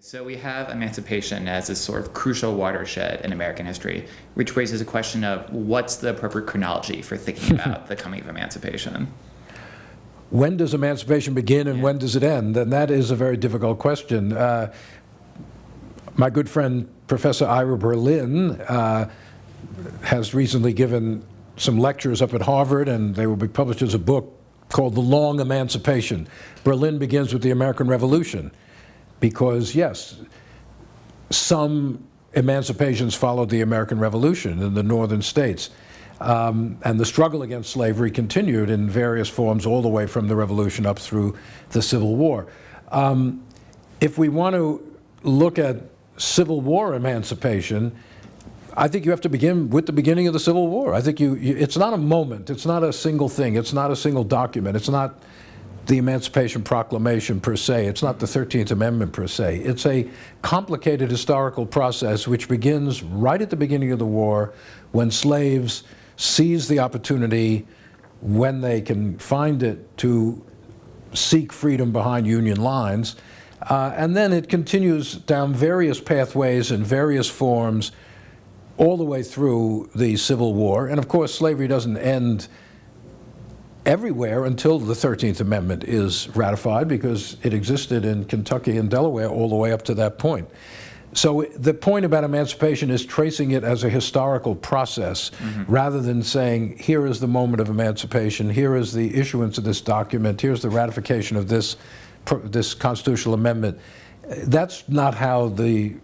So we have emancipation as a sort of crucial watershed in American history, which raises a question of what's the appropriate chronology for thinking about the coming of emancipation? When does emancipation begin and when does it end? And that is a very difficult question. My good friend, Professor Ira Berlin, has recently given some lectures up at Harvard, and they will be published as a book called The Long Emancipation. Berlin begins with the American Revolution because, yes, some emancipations followed the American Revolution in the northern states. And the struggle against slavery continued in various forms all the way from the Revolution up through the Civil War. If we want to look at Civil War emancipation, I think you have to begin with the beginning of the Civil War. I think it's not a moment, it's not a single thing, it's not a single document, it's not the Emancipation Proclamation per se, it's not the 13th Amendment per se. It's a complicated historical process which begins right at the beginning of the war when slaves seize the opportunity, when they can find it, to seek freedom behind Union lines. And then it continues down various pathways in various forms all the way through the Civil War. And of course, slavery doesn't end everywhere until the 13th Amendment is ratified, because it existed in Kentucky and Delaware all the way up to that point. So the point about emancipation is tracing it as a historical process, rather than saying, here is the moment of emancipation, here is the issuance of this document, here's the ratification of this constitutional amendment. That's not how the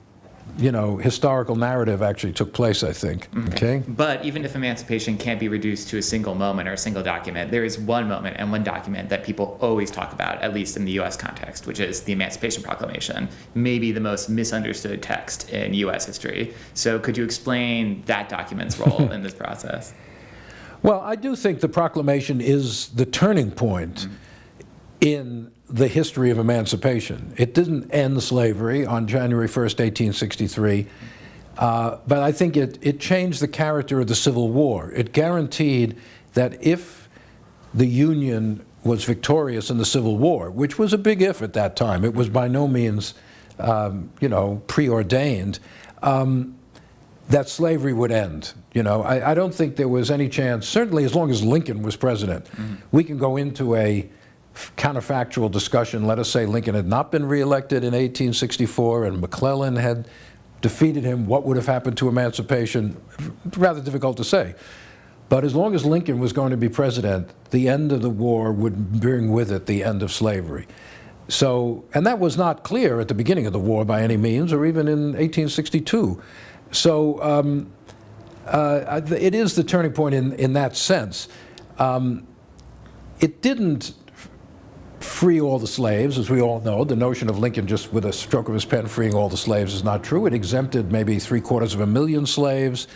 historical narrative actually took place, I think. Okay? But even if emancipation can't be reduced to a single moment or a single document, there is one moment and one document that people always talk about, at least in the U.S. context, which is the Emancipation Proclamation, maybe the most misunderstood text in U.S. history. So could you explain that document's role in this process? Well, I do think the proclamation is the turning point in the history of emancipation. It didn't end slavery on January 1st, 1863, but I think it changed the character of the Civil War. It guaranteed that if the Union was victorious in the Civil War, which was a big if at that time, it was by no means, preordained, that slavery would end. I don't think there was any chance, certainly as long as Lincoln was president. We can go into a counterfactual discussion. Let us say Lincoln had not been reelected in 1864 and McClellan had defeated him. What would have happened to emancipation? Rather difficult to say. But as long as Lincoln was going to be president, the end of the war would bring with it the end of slavery. So, and that was not clear at the beginning of the war by any means, or even in 1862. So it is the turning point in that sense. It didn't free all the slaves, as we all know. The notion of Lincoln just with a stroke of his pen freeing all the slaves is not true. It exempted maybe 750,000 slaves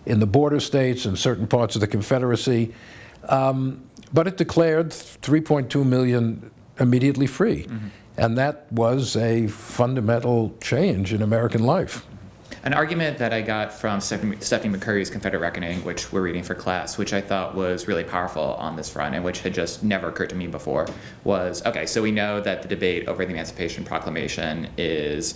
in the border states and certain parts of the Confederacy, but it declared 3.2 million immediately free. And that was a fundamental change in American life. An argument that I got from Stephanie McCurry's Confederate Reckoning, which we're reading for class, which I thought was really powerful on this front and which had just never occurred to me before, was, okay, so we know that the debate over the Emancipation Proclamation that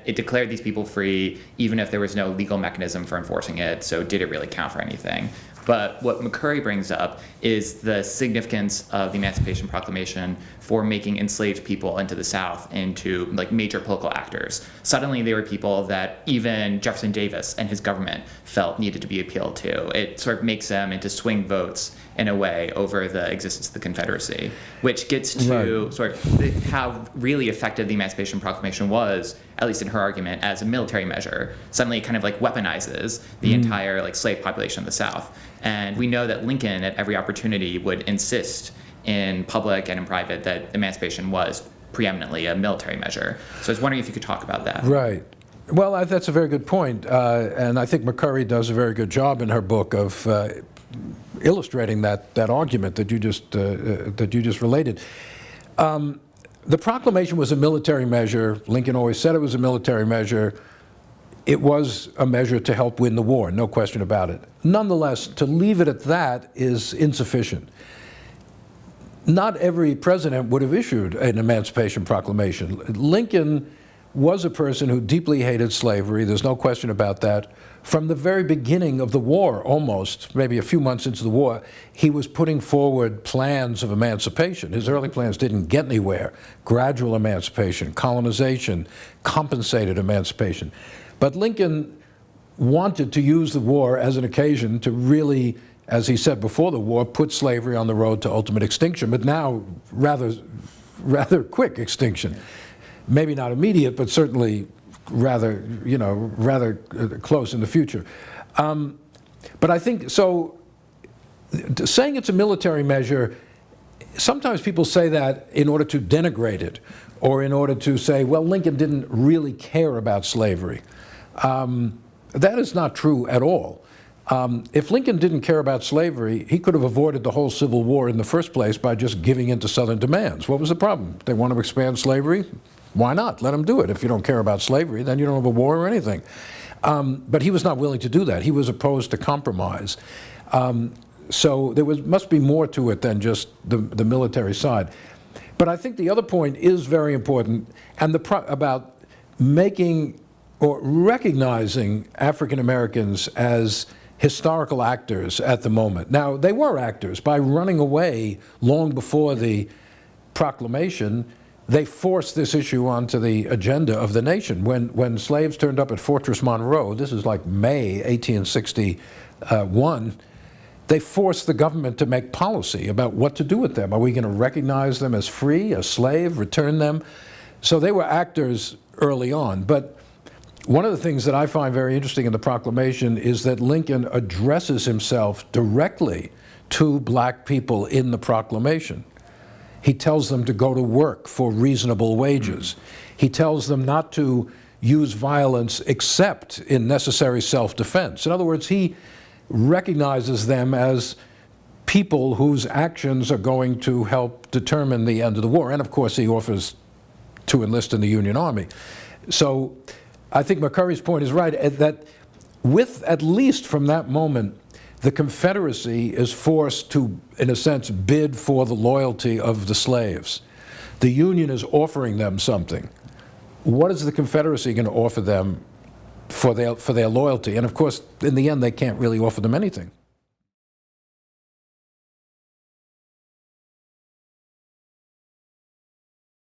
it declared these people free even if there was no legal mechanism for enforcing it, so did it really count for anything? But what McCurry brings up is the significance of the Emancipation Proclamation for making enslaved people into the South into major political actors. Suddenly they were people that even Jefferson Davis and his government felt needed to be appealed to. It sort of makes them into swing votes in a way over the existence of the Confederacy, which gets to sort of how really effective the Emancipation Proclamation was, at least in her argument, as a military measure. Suddenly it kind of weaponizes the entire slave population of the South. And we know that Lincoln at every opportunity would insist in public and in private that emancipation was preeminently a military measure. So I was wondering if you could talk about that. Right. Well, that's a very good point. And I think McCurry does a very good job in her book of illustrating that argument that you just related. The proclamation was a military measure. Lincoln always said it was a military measure. It was a measure to help win the war, no question about it. Nonetheless, to leave it at that is insufficient. not every president would have issued an Emancipation Proclamation. Lincoln was a person who deeply hated slavery, there's no question about that. From the very beginning of the war, almost, maybe a few months into the war, he was putting forward plans of emancipation. His early plans didn't get anywhere. Gradual emancipation, colonization, compensated emancipation. But Lincoln wanted to use the war as an occasion to really, as he said before the war, put slavery on the road to ultimate extinction, but now rather quick extinction. Maybe not immediate, but certainly rather close in the future. But I think, so saying it's a military measure, sometimes people say that in order to denigrate it, or in order to say, well, Lincoln didn't really care about slavery. That is not true at all. If Lincoln didn't care about slavery, he could have avoided the whole Civil War in the first place by just giving in to Southern demands. What was the problem? They want to expand slavery? Why not? Let them do it. If you don't care about slavery, then you don't have a war or anything. But he was not willing to do that. He was opposed to compromise. So there must be more to it than just the military side. But I think the other point is very important, and about making or recognizing African Americans as historical actors at the moment. Now, they were actors. By running away long before the proclamation, they forced this issue onto the agenda of the nation. When slaves turned up at Fortress Monroe, this is like May 1861, they forced the government to make policy about what to do with them. Are we going to recognize them as free, as slave, return them? So they were actors early on. But one of the things that I find very interesting in the proclamation is that Lincoln addresses himself directly to black people in the proclamation. He tells them to go to work for reasonable wages. He tells them not to use violence except in necessary self-defense. In other words, he recognizes them as people whose actions are going to help determine the end of the war. And of course, he offers to enlist in the Union Army. So I think McCurry's point is right, that with, at least from that moment, the Confederacy is forced to, in a sense, bid for the loyalty of the slaves. The Union is offering them something. What is the Confederacy going to offer them for their loyalty? And of course, in the end, they can't really offer them anything.